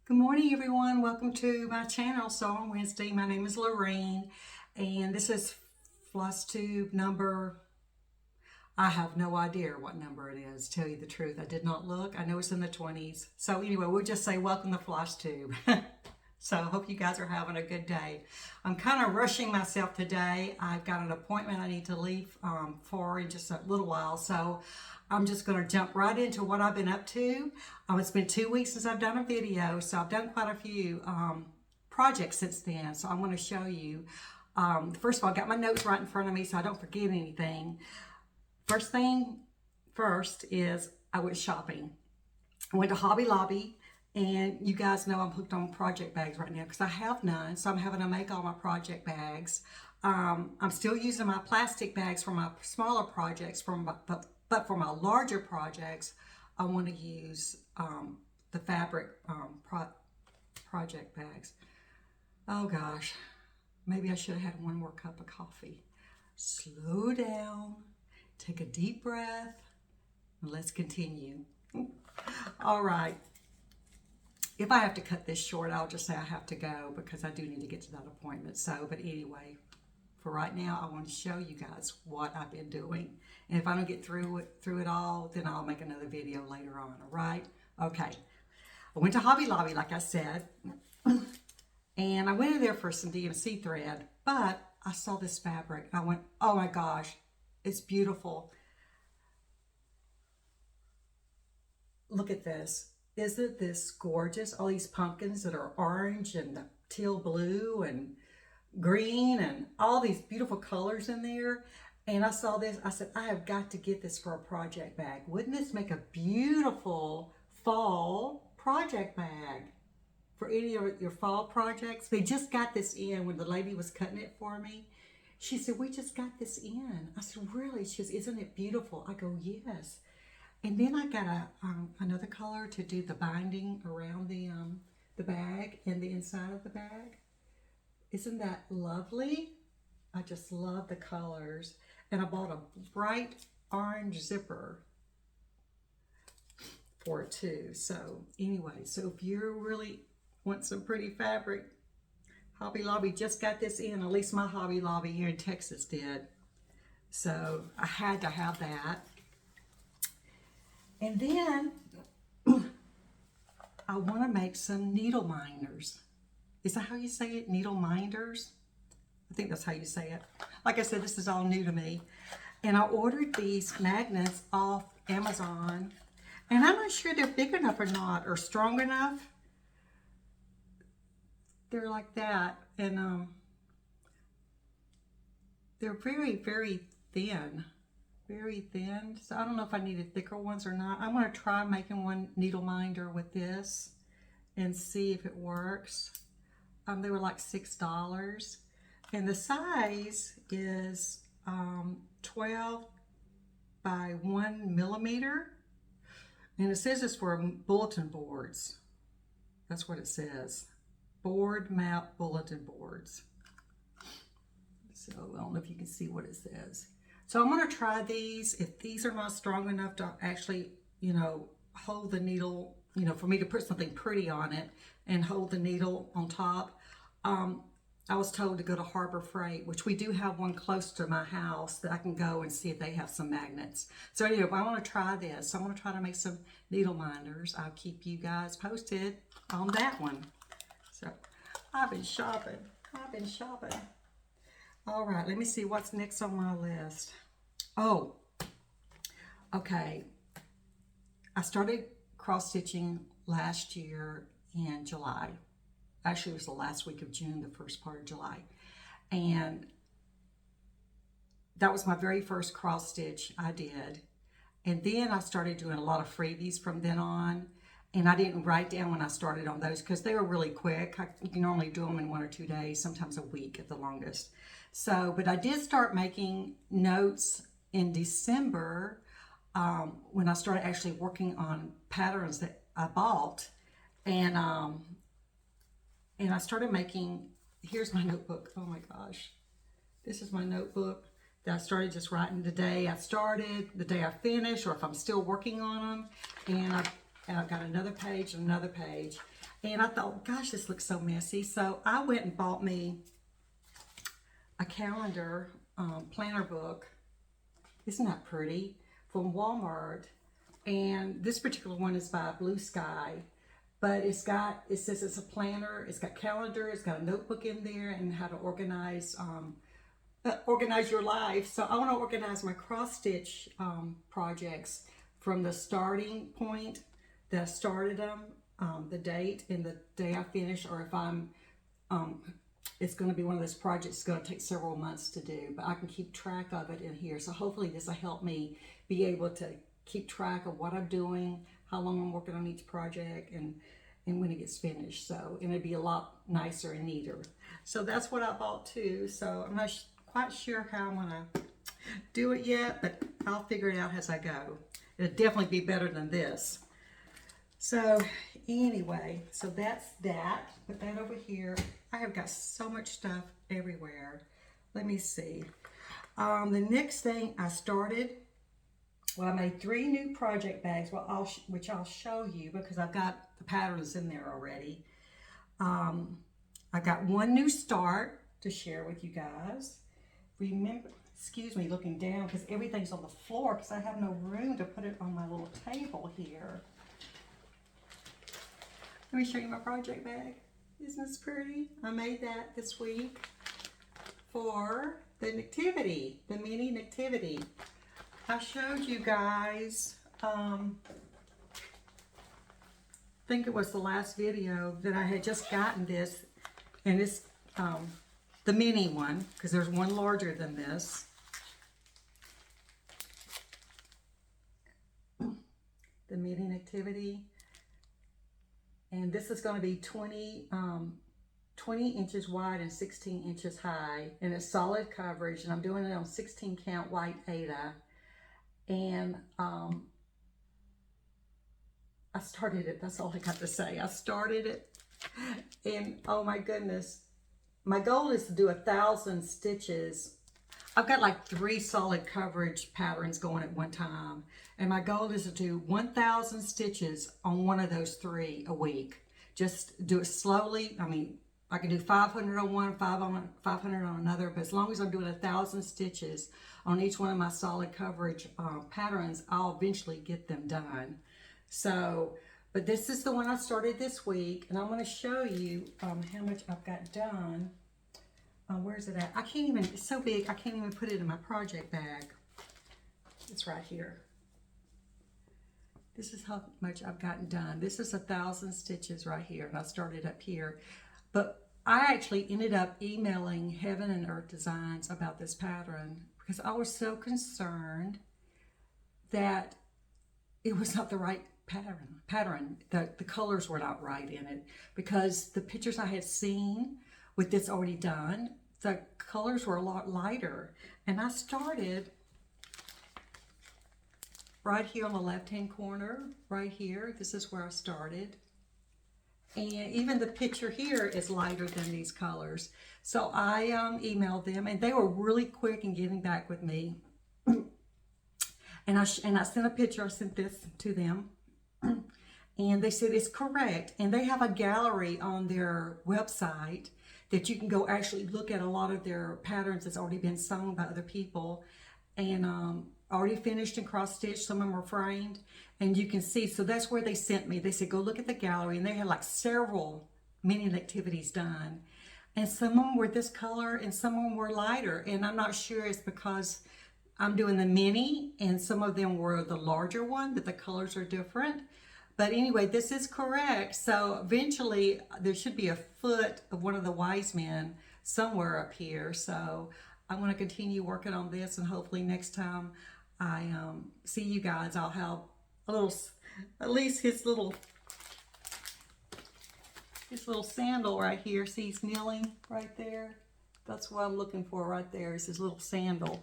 Good morning, everyone. Welcome to my channel, Sew on Wednesday. My name is Lorraine, and this is Flosstube number, I have no idea what number it is, to tell you the truth. I did not look. I know it's in the 20s. So anyway, we'll just say welcome to Flosstube. So I hope you guys are having a good day. I'm kind of rushing myself today. I've got an appointment I need to leave for in just a little while. So I'm just going to jump right into what I've been up to. It's been 2 weeks since I've done a video, so I've done quite a few projects since then. So I'm going to show you. First of all, I got my notes right in front of me so I don't forget anything. First thing first is I went shopping. I went to Hobby Lobby. And you guys know I'm hooked on project bags right now because I have none, so I'm having to make all my project bags. I'm still using my plastic bags for my smaller projects, but for my larger projects, I want to use the fabric project bags. Oh gosh, maybe I should have had one more cup of coffee. Slow down, take a deep breath, and let's continue. All right. If I have to cut this short, I'll just say I have to go because I do need to get to that appointment. So, but anyway, for right now, I want to show you guys what I've been doing. And if I don't get through it all, then I'll make another video later on, all right? Okay. I went to Hobby Lobby, like I said, and I went in there for some DMC thread, but I saw this fabric. I went, oh my gosh, it's beautiful. Look at this. Isn't this gorgeous? All these pumpkins that are orange and teal blue and green and all these beautiful colors in there. And I saw this, I said, I have got to get this for a project bag. Wouldn't this make a beautiful fall project bag for any of your fall projects? They just got this in when the lady was cutting it for me. She said, we just got this in. I said, really? She goes, isn't it beautiful? I go, yes. And then I got another color to do the binding around the bag and the inside of the bag. Isn't that lovely? I just love the colors. And I bought a bright orange zipper for it too. So anyway, so if you really want some pretty fabric, Hobby Lobby just got this in. At least my Hobby Lobby here in Texas did. So I had to have that. And then I want to make some needle minders. Is that how you say it? Needle minders? I think that's how you say it. Like I said, this is all new to me. And I ordered these magnets off Amazon. And I'm not sure they're big enough or not, or strong enough. They're like that. And they're very, very thin. Very thin, so I don't know if I needed thicker ones or not. I'm going to try making one needle minder with this and see if it works. They were like $6, and the size is 12 by 1 millimeter, and it says it's for bulletin boards. That's what it says. Board mount bulletin boards. So I don't know if you can see what it says. So I'm going to try these. If these are not strong enough to actually, hold the needle, for me to put something pretty on it and hold the needle on top, I was told to go to Harbor Freight, which we do have one close to my house that I can go and see if they have some magnets. So anyway, I want to try this. So I'm going to try to make some needle minders. I'll keep you guys posted on that one. So I've been shopping. All right, let me see what's next on my list. Oh, okay. I started cross-stitching last year in July. Actually, it was the last week of June, the first part of July. And that was my very first cross-stitch I did. And then I started doing a lot of freebies from then on. And I didn't write down when I started on those because they were really quick. You can normally do them in 1 or 2 days, sometimes a week at the longest. So, but I did start making notes in December when I started actually working on patterns that I bought. And I started making, here's my notebook. Oh my gosh. This is my notebook that I started just writing the day I started, the day I finished, or if I'm still working on them. And I've got another page and another page. And I thought, gosh, this looks so messy. So I went and bought me a calendar planner book. Isn't that pretty? From Walmart. And this particular one is by Blue Sky. But it says it's a planner. It's got calendar. It's got a notebook in there and how to organize your life. So I want to organize my cross stitch projects from the starting point that I started them, the date and the day I finish, or if I'm, it's going to be one of those projects that's going to take several months to do, but I can keep track of it in here. So hopefully this will help me be able to keep track of what I'm doing, how long I'm working on each project, and when it gets finished. So, and it'd be a lot nicer and neater. So that's what I bought too. So I'm not quite sure how I'm gonna do it yet, but I'll figure it out as I go. It'll definitely be better than this. So anyway, so that's that. Put that over here. I have got so much stuff everywhere. Let me see. The next thing I started, well, I made 3 new project bags, which I'll show you because I've got the patterns in there already. I got 1 new start to share with you guys. Remember, excuse me, looking down because everything's on the floor because I have no room to put it on my little table here. Let me show you my project bag. Isn't this pretty? I made that this week for the Nativity, the mini Nativity. I showed you guys, I think it was the last video that I had just gotten this, and it's the mini one, because there's one larger than this. The mini Nativity. And this is going to be 20 inches wide and 16 inches high, and it's solid coverage, and I'm doing it on 16 count white Aida. And I started it, that's all I got to say. I started it, and oh my goodness, my goal is to do 1,000 stitches. I've got like 3 solid coverage patterns going at one time, and my goal is to do 1,000 stitches on one of those 3 a week. Just do it slowly. I mean, I can do 500 on one, 500 on another, but as long as I'm doing 1,000 stitches on each one of my solid coverage patterns, I'll eventually get them done. So, but this is the one I started this week, and I'm going to show you how much I've got done. Where's it at? I can't even, it's so big, I can't even put it in my project bag. It's right here. This is how much I've gotten done. This is 1,000 stitches right here, and I started up here. But I actually ended up emailing Heaven and Earth Designs about this pattern because I was so concerned that it was not the right pattern. The colors were not right in it, because the pictures I had seen with this already done, the colors were a lot lighter. And I started right here on the left-hand corner, right here. This is where I started. And even the picture here is lighter than these colors. So I emailed them, and they were really quick in getting back with me. And I sent a picture, I sent this to them. And they said it's correct. And they have a gallery on their website that you can go actually look at a lot of their patterns that's already been sewn by other people. And already finished and cross-stitched. Some of them are framed, and you can see. So that's where they sent me. They said, go look at the gallery, and they had like several mini activities done. And some of them were this color, and some of them were lighter. And I'm not sure it's because I'm doing the mini, and some of them were the larger one, that the colors are different. But anyway, this is correct. So eventually there should be a foot of one of the wise men somewhere up here. So I'm going to continue working on this, and hopefully next time I see you guys, I'll have a little, at least his little sandal right here. See, he's kneeling right there. That's what I'm looking for right there, is his little sandal.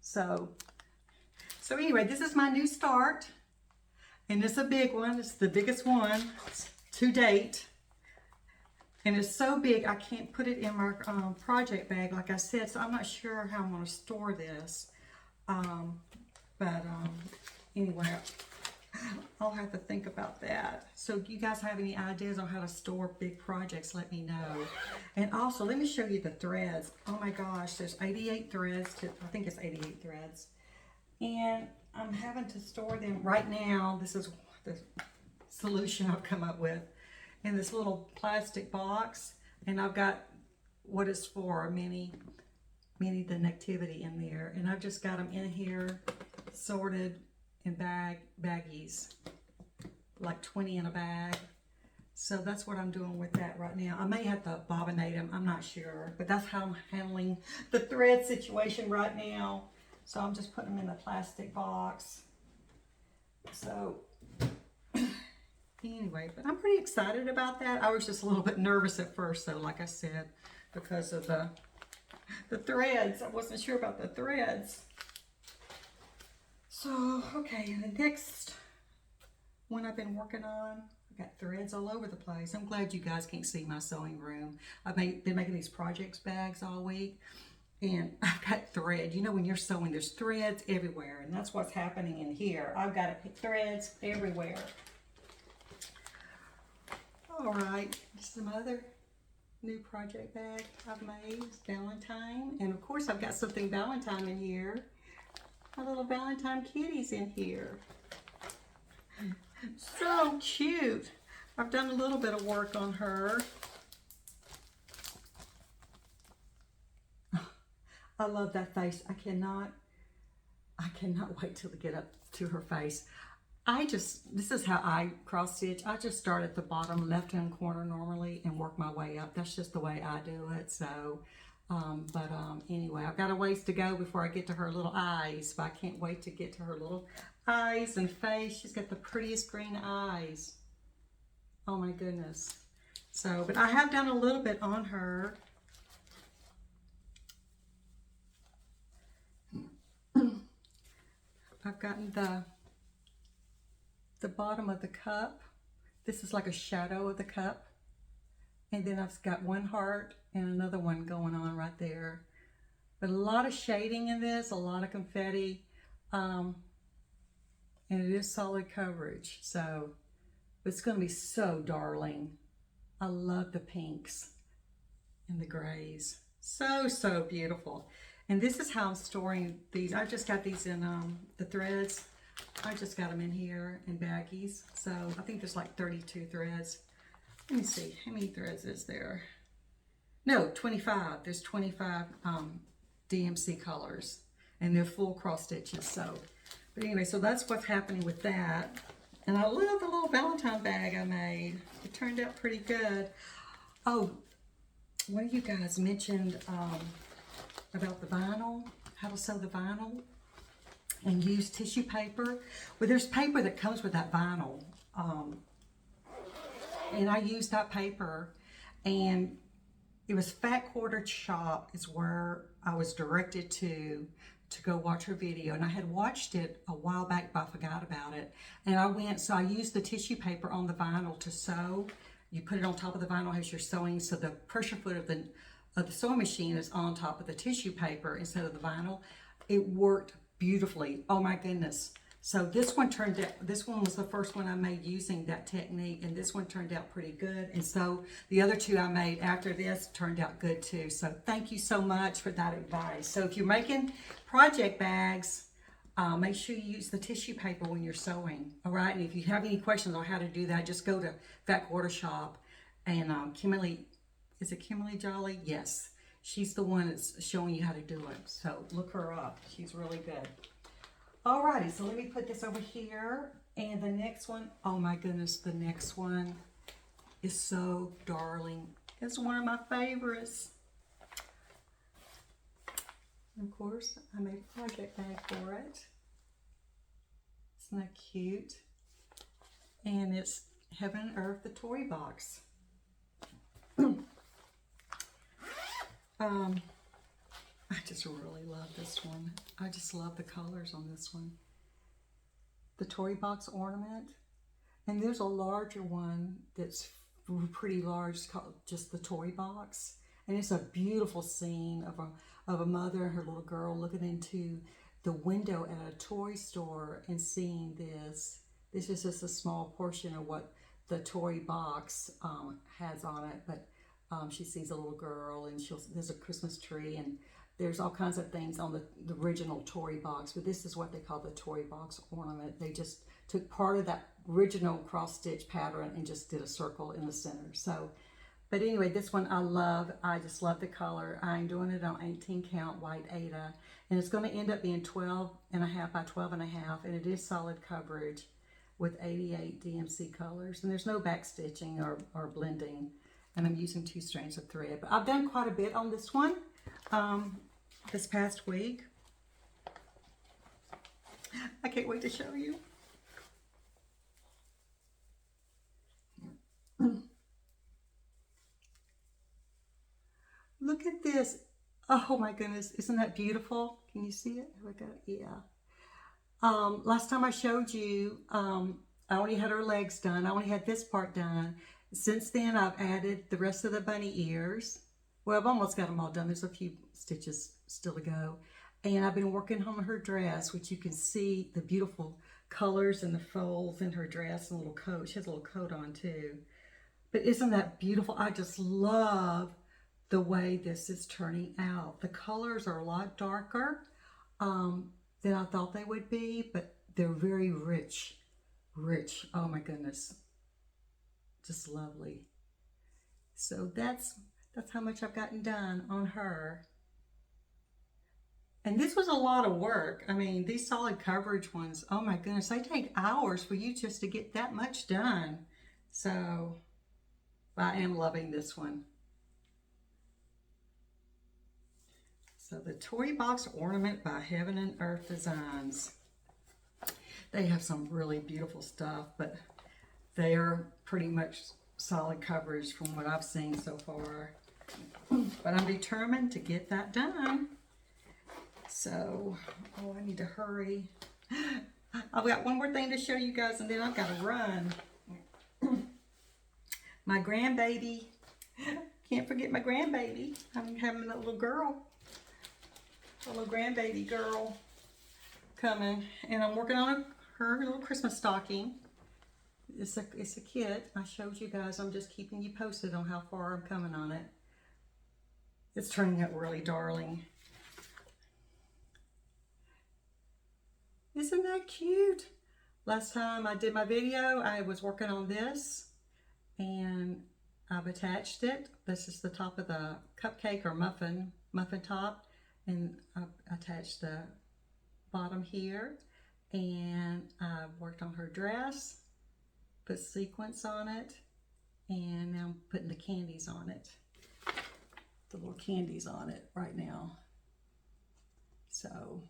So anyway, this is my new start, and it's a big one. It's the biggest one to date. And it's so big, I can't put it in my project bag, like I said, so I'm not sure how I'm going to store this. Anyway, I'll have to think about that. So if you guys have any ideas on how to store big projects, let me know. And also, let me show you the threads. Oh my gosh, there's 88 threads. I think it's 88 threads. And I'm having to store them right now. This is the solution I've come up with in this little plastic box. And I've got what is for a mini the Nativity in there. And I've just got them in here sorted in baggies, like 20 in a bag. So that's what I'm doing with that right now. I may have to bobbinate them, I'm not sure, but that's how I'm handling the thread situation right now. So I'm just putting them in the plastic box. So anyway, but I'm pretty excited about that. I was just a little bit nervous at first though, like I said, because of the threads. I wasn't sure about the threads. So, okay, the next one I've been working on, I got threads all over the place. I'm glad you guys can't see my sewing room. I've been making these projects bags all week, and I've got thread. You know, when you're sewing, there's threads everywhere, and that's what's happening in here. I've got threads everywhere. All right, some other new project bag I've made. It's Valentine, and of course I've got something Valentine in here. My little Valentine kitty's in here. So cute. I've done a little bit of work on her. I love that face. I cannot wait till to get up to her face. This is how I cross stitch. I just start at the bottom left-hand corner normally and work my way up. That's just the way I do it. So, anyway, I've got a ways to go before I get to her little eyes, but I can't wait to get to her little eyes and face. She's got the prettiest green eyes. Oh my goodness. So, but I have done a little bit on her. I've gotten the bottom of the cup. This is like a shadow of the cup. And then I've got one heart and another one going on right there. But a lot of shading in this, a lot of confetti, and it is solid coverage. So it's going to be so darling. I love the pinks and the grays. So, so beautiful. And this is how I'm storing these. I just got these in the threads. I just got them in here in baggies. So I think there's like 32 threads. Let me see, how many threads is there? No, 25. There's 25 DMC colors, and they're full cross stitches. So, but anyway, so that's what's happening with that. And I love the little Valentine bag I made. It turned out pretty good. Oh, one of you guys mentioned about the vinyl, how to sew the vinyl and use tissue paper. Well, there's paper that comes with that vinyl. And I used that paper, and it was Fat Quarter Shop is where I was directed to go watch her video. And I had watched it a while back, but I forgot about it. And I went, so I used the tissue paper on the vinyl to sew. You put it on top of the vinyl as you're sewing, so the pressure foot of the sewing machine is on top of the tissue paper instead of the vinyl. It worked beautifully. Oh my goodness. So this one was the first one I made using that technique, and this one turned out pretty good. And so the other two I made after this turned out good too. So thank you so much for that advice. So if you're making project bags, make sure you use the tissue paper when you're sewing. All right. And if you have any questions on how to do that, just go to Fat Quarter Shop, and Kimberly, is it Kimberly Jolly? Yes. She's the one that's showing you how to do it. So look her up. She's really good. Alrighty, so let me put this over here. And the next one, oh my goodness, the next one is so darling. It's one of my favorites. And of course, I made a project bag for it. Isn't that cute? And it's Heaven and Earth, the toy box. I just really love this one. I just love the colors on this one. The toy box ornament. And there's a larger one that's pretty large. It's called just the toy box. And it's a beautiful scene of a mother and her little girl looking into the window at a toy store and seeing this This is just a small portion of what the toy box has on it, but she sees a little girl and there's a Christmas tree, and there's all kinds of things on the original toy box, but this is what they call the toy box ornament. They just took part of that original cross stitch pattern and just did a circle in the center. So, but anyway, this one I love. I just love the color. I'm doing it on 18 count white Aida, and it's going to end up being 12.5 by 12.5, and it is solid coverage with 88 DMC colors, and there's no back stitching or blending, and I'm using 2 strands of thread. But I've done quite a bit on this one this past week. I can't wait to show you. Look at this. Oh my goodness, isn't that beautiful? Can you see it? Have I got it? Yeah. Last time I showed you, I only had her legs done. I only had this part done. Since then, I've added the rest of the bunny ears. Well, I've almost got them all done. There's a few stitches still to go. And I've been working on her dress, which you can see the beautiful colors and the folds in her dress and little coat. She has a little coat on too. But isn't that beautiful? I just love the way this is turning out. The colors are a lot darker than I thought they would be, but they're very rich. Oh my goodness. Just lovely. So that's how much I've gotten done on her. And this was a lot of work. I mean, these solid coverage ones, oh my goodness, they take hours for you just to get that much done. So I am loving this one. So the Toy Box Ornament by Heaven and Earth Designs. They have some really beautiful stuff, but they are pretty much solid coverage from what I've seen so far. But I'm determined to get that done. So, oh, I need to hurry. I've got one more thing to show you guys, and then I've got to run. My grandbaby. Can't forget my grandbaby. I'm having a little girl. A little grandbaby girl coming. And I'm working on her little Christmas stocking. It's a kit. I showed you guys. I'm just keeping you posted on how far I'm coming on it. It's turning out really darling. Isn't that cute? Last time I did my video, I was working on this, and I've attached it. This is the top of the cupcake or muffin top, and I've attached the bottom here, and I've worked on her dress, put sequins on it, and now I'm putting the candies on it. The little candies on it right now. So,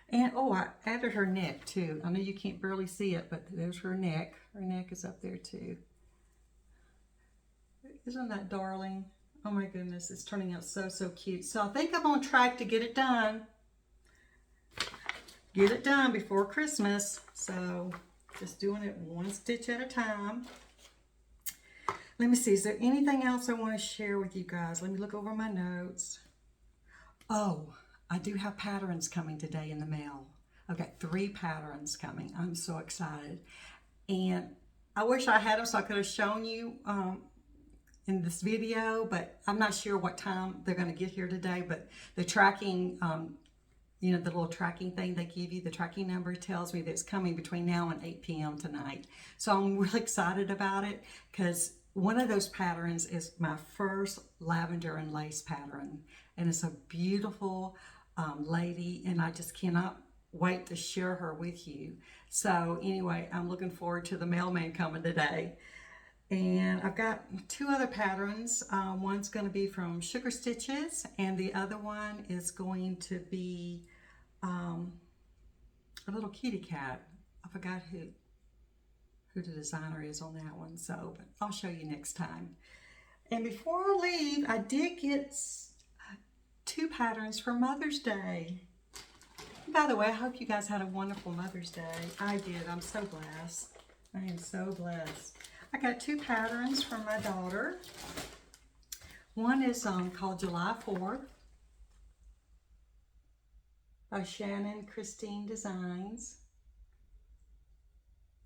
and oh, I added her neck too. I know you can't barely see it, but there's her neck. Her neck is up there too. Isn't that darling? Oh my goodness, it's turning out so cute. So I think I'm on track to get it done. Get it done before Christmas. So just doing it one stitch at a time. Let me see, is there anything else I want to share with you guys? Let me look over my notes. Oh, I do have patterns coming today in the mail. I've got 3 patterns coming. I'm so excited. And I wish I had them so I could have shown you in this video, but I'm not sure what time they're going to get here today. But the tracking, you know, the little tracking thing they give you, the tracking number tells me that it's coming between now and 8 p.m. tonight. So I'm really excited about it because one of those patterns is my first lavender and lace pattern. And it's a beautiful lady, and I just cannot wait to share her with you. So anyway, I'm looking forward to the mailman coming today. And I've got 2 other patterns. One's going to be from Sugar Stitches, and the other one is going to be a little kitty cat. I forgot who the designer is on that one, so but I'll show you next time. And before I leave, I did get 2 patterns for Mother's Day. By the way, I hope you guys had a wonderful Mother's Day. I did. I'm so blessed. I am so blessed. I got 2 patterns from my daughter. One is called July 4th by Shannon Christine Designs.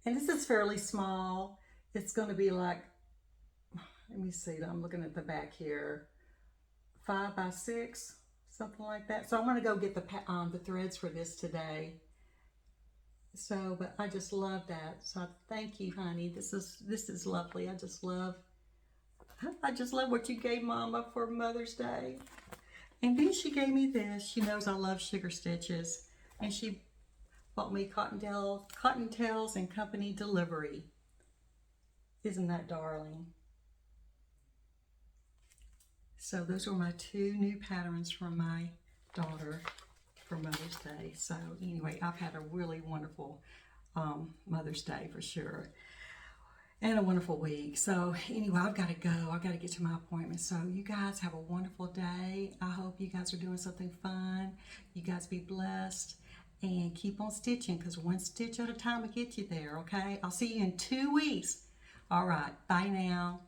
And this is fairly small. It's going to be like, let me see, I'm looking at the back here, 5 by 6, something like that. So I'm going to go get the threads for this today. So, but I just love that. So thank you, honey. This is lovely. I just love what you gave Mama for Mother's Day. And then she gave me this. She knows I love sugar stitches, and she bought me Cottontails and Company delivery. Isn't that darling? So those were my 2 new patterns from my daughter for Mother's Day. So anyway, I've had a really wonderful Mother's Day for sure, and a wonderful week. So anyway, I've got to go. I've got to get to my appointment. So you guys have a wonderful day. I hope you guys are doing something fun. You guys be blessed, and keep on stitching, because one stitch at a time will get you there, okay? I'll see you in 2 weeks. All right, bye now.